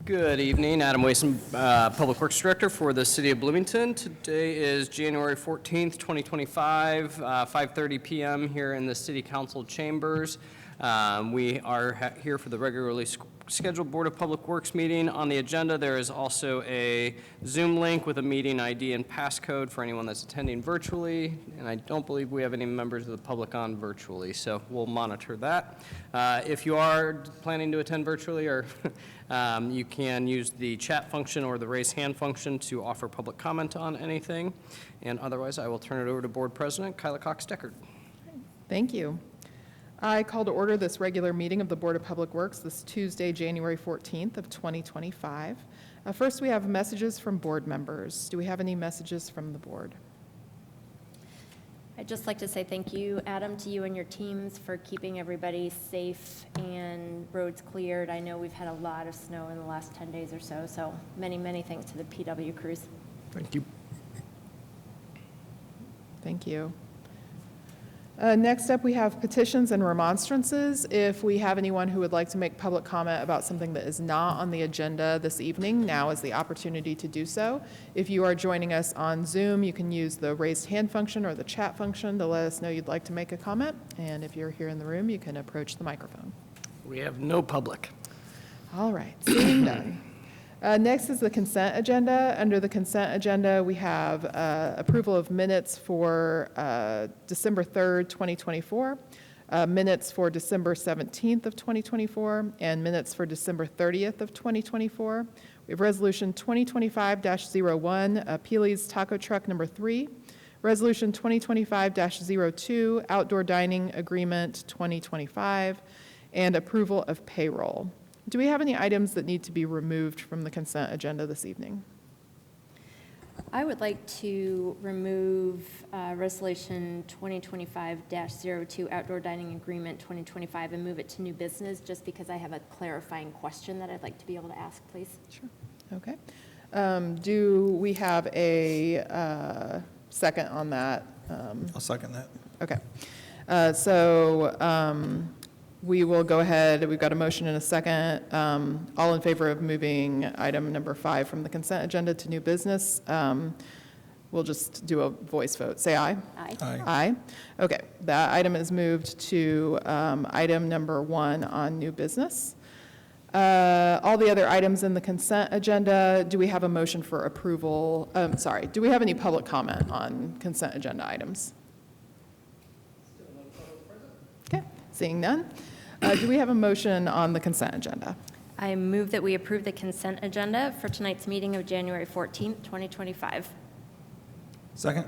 Good evening, Adam Wason, Public Works Director for the City of Bloomington. Today is January 14th, 2025, 5:30 p.m. here in the City Council chambers. We are here for the regularly scheduled Board of Public Works meeting. On the agenda, there is also a Zoom link with a meeting ID and passcode for anyone that's attending virtually, and I don't believe we have any members of the public on virtually, so we'll monitor that. If you are planning to attend virtually, or you can use the chat function or the raise hand function to offer public comment on anything, and otherwise I will turn it over to Board President Kyla Cox-Deckard. Thank you. I call to order this regular meeting of the Board of Public Works this Tuesday, January 14th of 2025. First, we have messages from board members. Do we have any messages from the board? I'd just like to say thank you, Adam, to you and your teams for keeping everybody safe and roads cleared. I know we've had a lot of snow in the last 10 days or so, so many, many thanks to the PW crews. Thank you. Thank you. Next up, we have petitions and remonstrances. If we have anyone who would like to make public comment about something that is not on the agenda this evening, now is the opportunity to do so. If you are joining us on Zoom, you can use the raised hand function or the chat function to let us know you'd like to make a comment. And if you're here in the room, you can approach the microphone. We have no public. All right, seeing none. Next is the consent agenda. Under the consent agenda, we have approval of minutes for December 3rd, 2024, minutes for December 17th of 2024, and minutes for December 30th of 2024. We have Resolution 2025-01, Peely's Taco Truck number 3, Resolution 2025-02, Outdoor Dining Agreement 2025, and approval of payroll. Do we have any items that need to be removed from the consent agenda this evening? I would like to remove Resolution 2025-02, Outdoor Dining Agreement 2025, and move it to new business, just because I have a clarifying question that I'd like to be able to ask, please. Sure. Okay. Do we have a second on that? I'll second that. Okay. We will go ahead. We've got a motion and a second. All in favor of moving item number 5 from the consent agenda to new business? We'll just do a voice vote. Say aye. Aye. Aye. Aye. Okay. That item is moved to item number 1 on new business. All the other items in the consent agenda, do we have a motion for approval? Do we have any public comment on consent agenda items? Okay. Seeing none. Do we have a motion on the consent agenda? I move that we approve the consent agenda for tonight's meeting of January 14th, 2025. Second.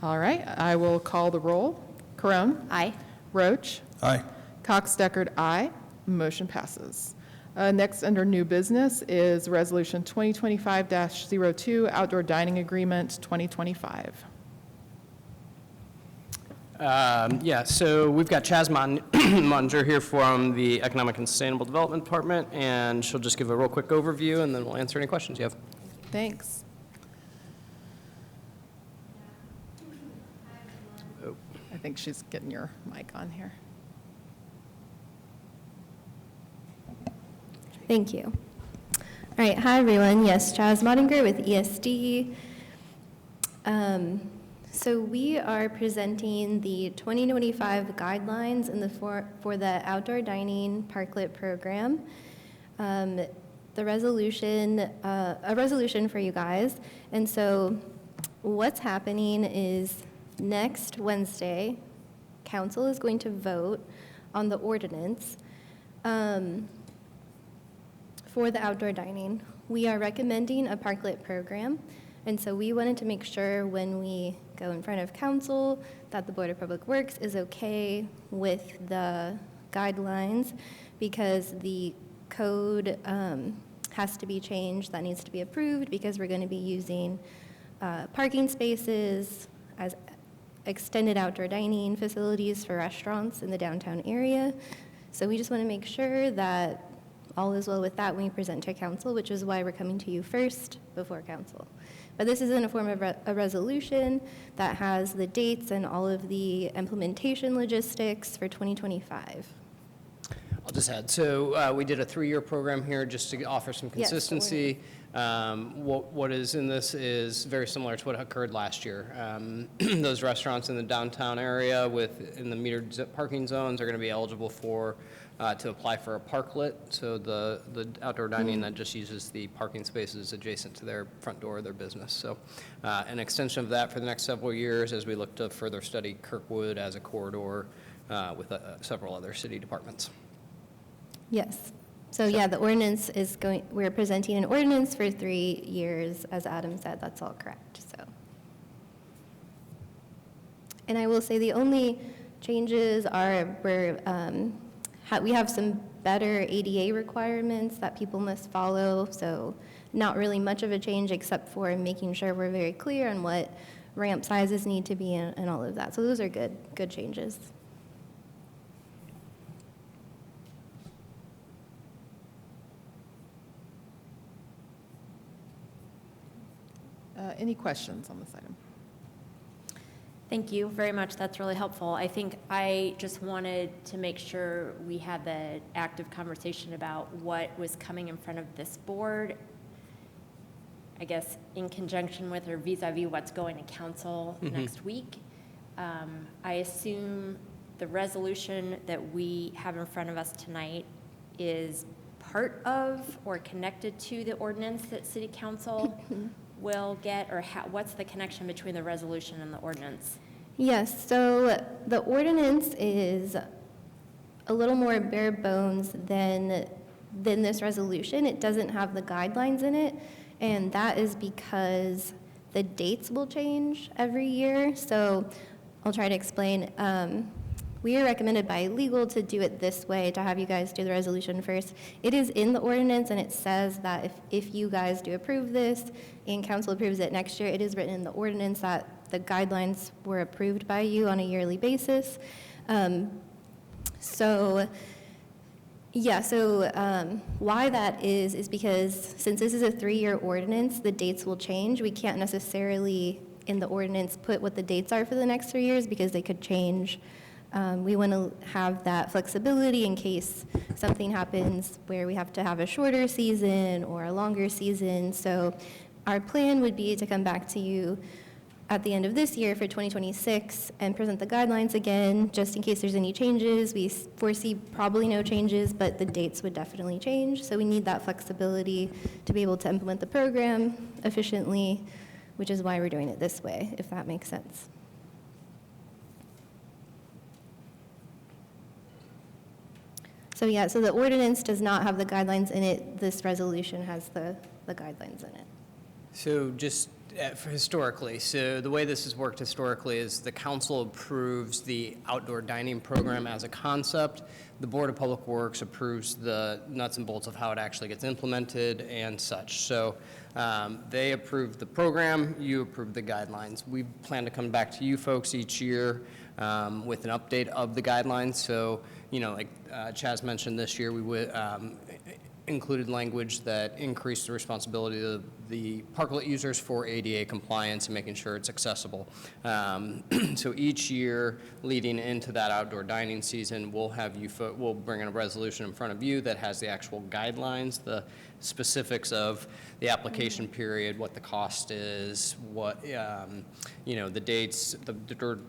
All right. I will call the roll. Carone? Aye. Roach? Aye. Cox-Deckard, aye. Motion passes. Next, under new business, is Resolution 2025-02, Outdoor Dining Agreement 2025. So we've got Chaz Munger here from the Economic and Sustainable Development Department, and she'll just give a real quick overview, and then we'll answer any questions you have. Thanks. Oh. I think she's getting your mic on here. Thank you. All right, hi everyone. Yes, Chaz Modinger with ESD. So we are presenting the 2025 guidelines for the outdoor dining parklet program. The resolution, a resolution for you guys. And so what's happening is next Wednesday, council is going to vote on the ordinance for the outdoor dining. We are recommending a parklet program. And so we wanted to make sure when we go in front of council that the Board of Public Works is okay with the guidelines, because the code has to be changed. That needs to be approved because we're going to be using parking spaces as extended outdoor dining facilities for restaurants in the downtown area. So we just want to make sure that all is well with that when we present to council, which is why we're coming to you first before council. But this is in a form of a resolution that has the dates and all of the implementation logistics for 2025. I'll just add, so we did a 3-year program here just to offer some Yes, consistency. What is in this is very similar to what occurred last year. Those restaurants in the downtown area in the metered parking zones are going to be eligible to apply for a parklet. So the outdoor dining that just uses the parking spaces adjacent to their front door of their business. So an extension of that for the next several years as we look to further study Kirkwood as a corridor with several other city departments. Yes. So yeah, the ordinance is we're presenting an ordinance for 3 years, as Adam said, that's all correct, so. And I will say the only changes are we have some better ADA requirements that people must follow, so not really much of a change except for making sure we're very clear on what ramp sizes need to be and all of that. So those are good changes. Any questions on this item? Thank you very much. That's really helpful. I think I just wanted to make sure we had the active conversation about what was coming in front of this board, I guess in conjunction with or vis-a-vis what's going to council next week. I assume the resolution that we have in front of us tonight is part of or connected to the ordinance that city council will get, or what's the connection between the resolution and the ordinance? Yes, so the ordinance is a little more bare bones than this resolution. It doesn't have the guidelines in it, and that is because the dates will change every year. So I'll try to explain. We are recommended by legal to do it this way, to have you guys do the resolution first. It is in the ordinance, and it says that if you guys do approve this and council approves it next year, it is written in the ordinance that the guidelines were approved by you on a yearly basis. Why that is because since this is a 3-year ordinance, the dates will change. We can't necessarily, in the ordinance, put what the dates are for the next 3 years because they could change. We want to have that flexibility in case something happens where we have to have a shorter season or a longer season. So our plan would be to come back to you at the end of this year for 2026 and present the guidelines again, just in case there's any changes. We foresee probably no changes, but the dates would definitely change. So we need that flexibility to be able to implement the program efficiently, which is why we're doing it this way, if that makes sense. So yeah, so the ordinance does not have the guidelines in it. This resolution has the guidelines in it. So just historically, so the way this has worked historically is the council approves the outdoor dining program as a concept. The Board of Public Works approves the nuts and bolts of how it actually gets implemented and such. So they approve the program, you approve the guidelines. We plan to come back to you folks each year with an update of the guidelines. So, you know, like Chaz mentioned this year, we would included language that increased the responsibility of the parklet users for ADA compliance and making sure it's accessible. So each year leading into that outdoor dining season, we'll have we'll bring in a resolution in front of you that has the actual guidelines, the specifics of the application period, what the cost is, what, you know, the dates, the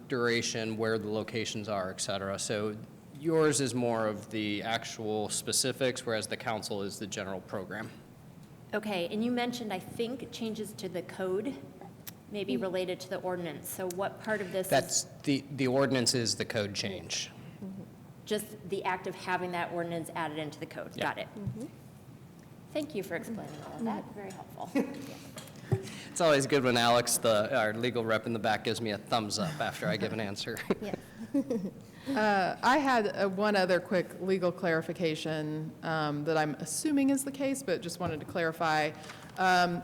duration, where the locations are, et cetera. So yours is more of the actual specifics, whereas the council is the general program. Okay, and you mentioned, I think, changes to the code, maybe related to the ordinance. So what part of this That's the ordinance is the code change. just the act of having that ordinance added into the code? Yeah. Got it. Thank you for explaining all of that. Very helpful. It's always good when Alex, our legal rep in the back, gives me a thumbs up after I give an answer. Yes. I had one other quick legal clarification that I'm assuming is the case, but just wanted to clarify.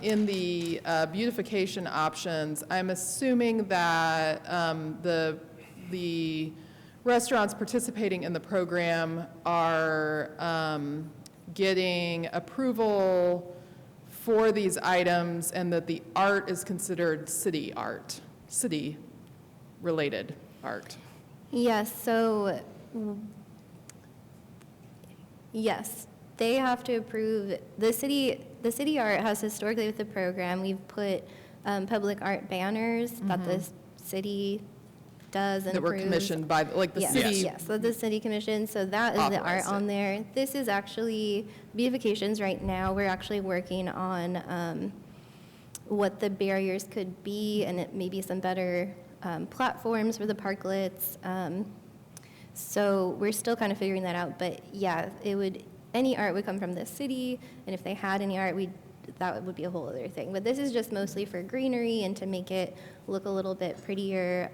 In the beautification options, I'm assuming that the restaurants participating in the program are getting approval for these items and that the art is considered city art, city-related art. Yes, so Yes, they have to approve, the city art has historically with the program, we've put public art banners that the city does and That were approves. commissioned by, like, the Yes, city. yes, so the city commission, so that is the art Authorized it. on there. This is actually beautifications right now. We're actually working on what the barriers could be and maybe some better platforms for the parklets. So we're still kind of figuring that out, but yeah, any art would come from the city, and if they had any art, that would be a whole other thing. But this is just mostly for greenery and to make it look a little bit prettier,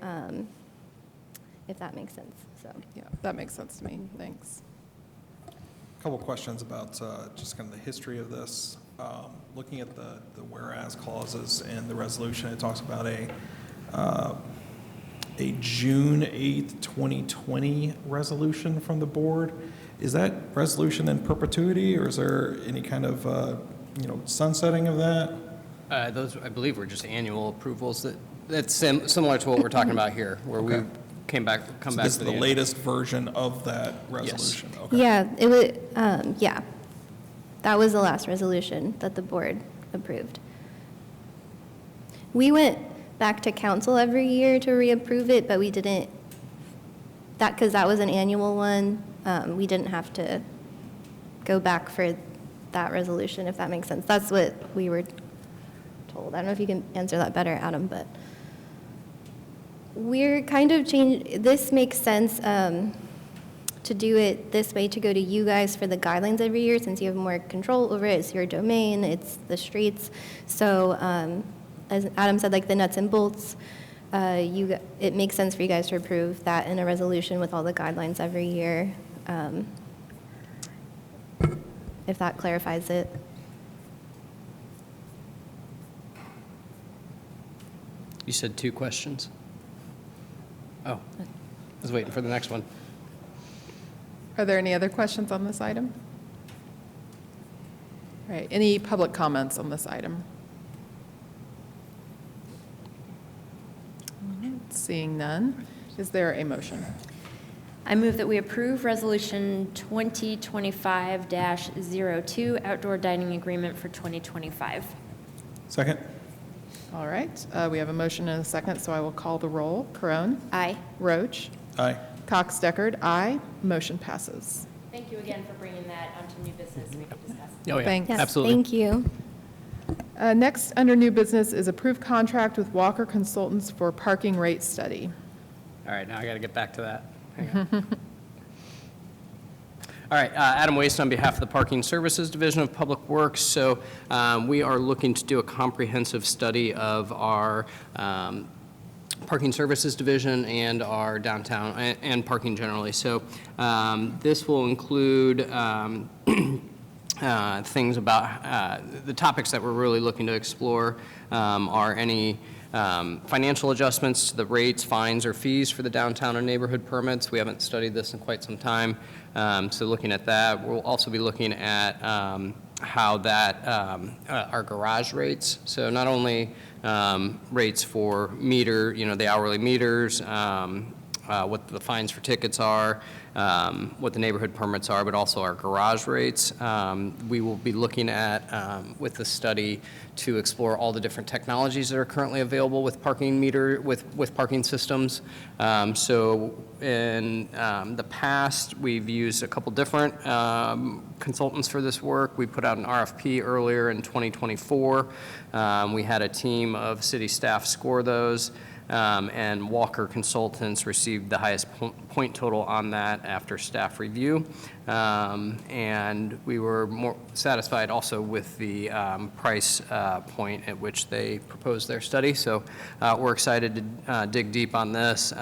if that makes sense, so. Yeah, that makes sense to me. Thanks. Couple questions about just kind of the history of this. Looking at the whereas clauses in the resolution, it talks about a June 8th, 2020 resolution from the board. Is that resolution in perpetuity, or is there any kind of, sunsetting of that? Those, I believe, were just annual approvals. That's similar to what we're talking about here, where we Okay. come back So to this is the the end. latest version of that resolution? Okay. Yeah, it would, yeah. That was the last resolution that the board approved. We went back to council every year to reapprove it, but we didn't, because that was an annual one, we didn't have to go back for that resolution, if that makes sense. That's what we were told. I don't know if you can answer that better, Adam, but we're kind of this makes sense to do it this way, to go to you guys for the guidelines every year, since you have more control over it. It's your domain, it's the streets. So as Adam said, like the nuts and bolts, it makes sense for you guys to approve that in a resolution with all the guidelines every year, if that clarifies it. You said 2 questions? Oh, I was waiting for the next one. Are there any other questions on this item? All right, any public comments on this item? All right, seeing none, is there a motion? I move that we approve Resolution 2025-02, outdoor dining agreement for 2025. Second? All right, we have a motion and a second, so I will call the roll. Crone? Aye. Roach? Aye. Cox Deckard, aye. Motion passes. Thank you again for bringing that onto new business we could discuss. Oh, yeah, Thanks. Yes, absolutely. thank you. Next, under new business, is approved contract with Walker Consultants for parking rate study. All right, now I got to get back to that. Hang on. All right, Adam Waste on behalf of the Parking Services Division of Public Works. So we are looking to do a comprehensive study of our Parking Services Division and our downtown and parking generally. So this will include things about the topics that we're really looking to explore are any financial adjustments to the rates, fines, or fees for the downtown and neighborhood permits. We haven't studied this in quite some time, so looking at that. We'll also be looking at how that, our garage rates, so not only rates for meter, the hourly meters, what the fines for tickets are, what the neighborhood permits are, but also our garage rates. We will be looking at, with the study, to explore all the different technologies that are currently available with parking with parking systems. So in the past, we've used a couple different consultants for this work. We put out an RFP earlier in 2024. We had a team of city staff score those. And Walker Consultants received the highest point total on that after staff review. And we were more satisfied also with the price point at which they proposed their study. So we're excited to dig deep on this.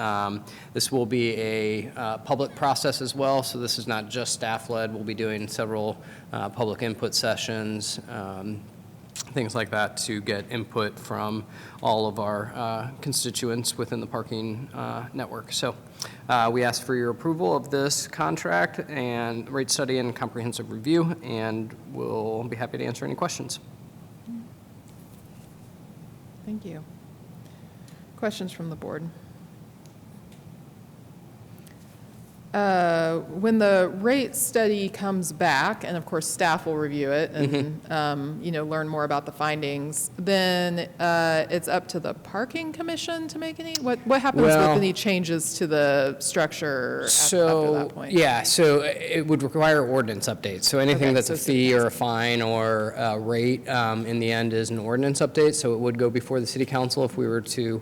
This will be a public process as well, so this is not just staff-led. We'll be doing several public input sessions, things like that, to get input from all of our constituents within the parking network. So we ask for your approval of this contract and rate study and comprehensive review, and we'll be happy to answer any questions. Thank you. Questions from the board? When the rate study comes back, and of course, staff will review it and, learn more about the findings, then it's up to the parking commission to make any, what happens with Well- any changes to the structure after So, that point? yeah, so it would require ordinance updates. So anything Okay, that's so a city fee or a council. fine or a rate, in the end is an ordinance update, so it would go before the city council if we were to,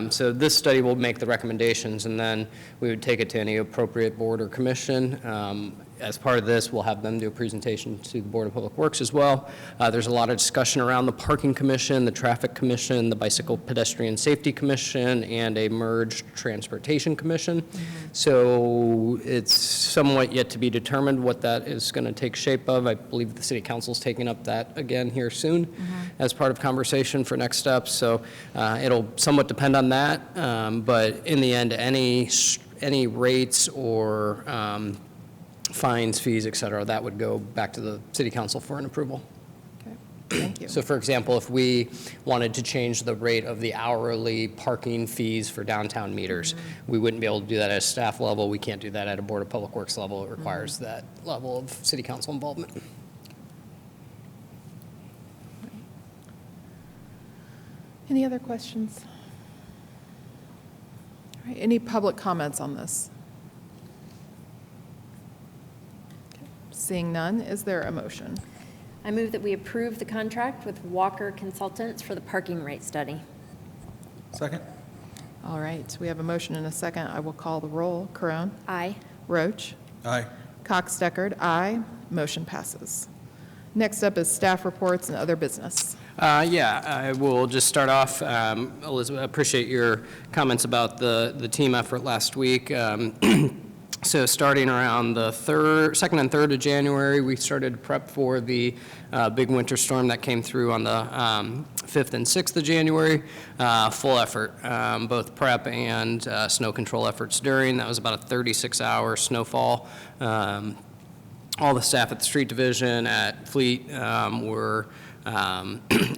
so this study will make the recommendations, and then we would take it to any appropriate board or commission. As part of this, we'll have them do a presentation to the Board of Public Works as well. There's a lot of discussion around the Parking Commission, the Traffic Commission, the Bicycle Pedestrian Safety Commission, and a merged Transportation Commission. So it's somewhat yet to be determined what that is going to take shape of. I believe the City Council's taking up that again here soon as part of conversation for next steps. So it'll somewhat depend on that, but in the end, any rates or fines, fees, et cetera, that would go back to the city council for an approval. Okay, thank you. So for example, if we wanted to change the rate of the hourly parking fees for downtown meters, we wouldn't be able to do that at a staff level. We can't do that at a Board of Public Works level. It requires that level of city council involvement. Any other questions? All right, any public comments on this? Okay, seeing none, is there a motion? I move that we approve the contract with Walker Consultants for the parking rate study. Second? All right, we have a motion and a second. I will call the roll. Corone? Aye. Roach? Aye. Cox Deckard, aye. Motion passes. Next up is staff reports and other business. Yeah, I will just start off. Elizabeth, I appreciate your comments about the team effort last week. So starting around the 2nd and 3rd of January, we started prep for the big winter storm that came through on the 5th and 6th of January. Full effort, both prep and snow control efforts during. That was about a 36-hour snowfall. All the staff at the street division, at Fleet, were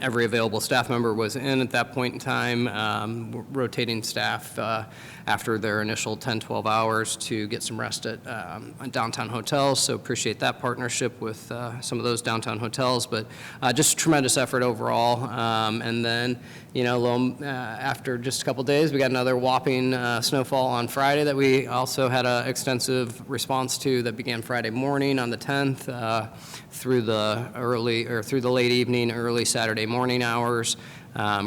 every available staff member was in at that point in time, rotating staff after their initial 10, 12 hours to get some rest at downtown hotels. So appreciate that partnership with some of those downtown hotels, but just tremendous effort overall. And then, after just a couple days, we got another whopping snowfall on Friday that we also had an extensive response to that began Friday morning on the 10th through the late evening, early Saturday morning hours.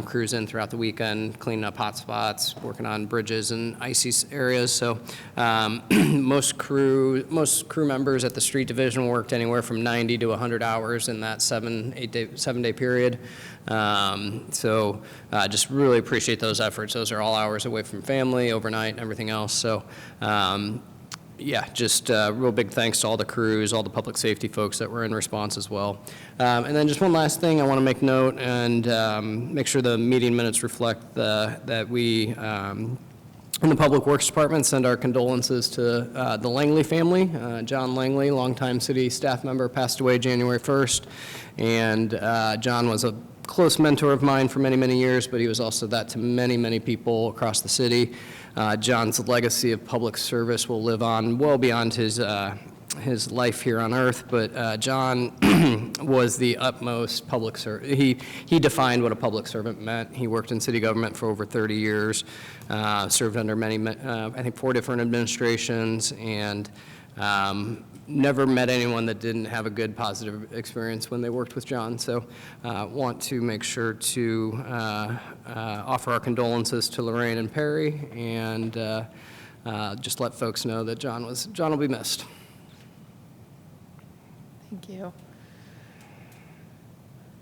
Crews in throughout the weekend, cleaning up hot spots, working on bridges and icy areas. So most crew members at the street division worked anywhere from 90 to 100 hours in that 7-day period. So just really appreciate those efforts. Those are all hours away from family, overnight, and everything else. So yeah, just real big thanks to all the crews, all the public safety folks that were in response as well. And then just one last thing I want to make note and make sure the meeting minutes reflect that we, in the Public Works Department, send our condolences to the Langley family. John Langley, longtime city staff member, passed away January 1st. And John was a close mentor of mine for many, many years, but he was also that to many, many people across the city. John's legacy of public service will live on well beyond his life here on earth, but John was the utmost public servant. He defined what a public servant meant. He worked in city government for over 30 years, served under many, I think 4 different administrations, and never met anyone that didn't have a good, positive experience when they worked with John. So want to make sure to offer our condolences to Lorraine and Perry, and just let folks know that John will be missed. Thank you.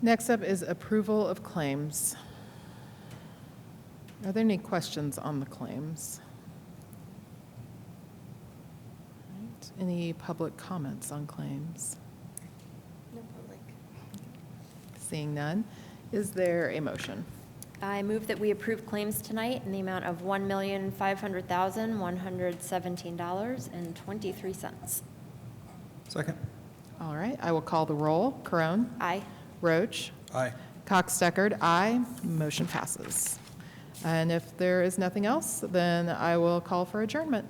Next up is approval of claims. Are there any questions on the claims? All right, any public comments on claims? No public. Seeing none, is there a motion? I move that we approve claims tonight in the amount of $1,500,117.23. Second? All right, I will call the roll. Corone? Aye. Roach? Aye. Cox Deckard, aye. Motion passes. And if there is nothing else, then I will call for adjournment.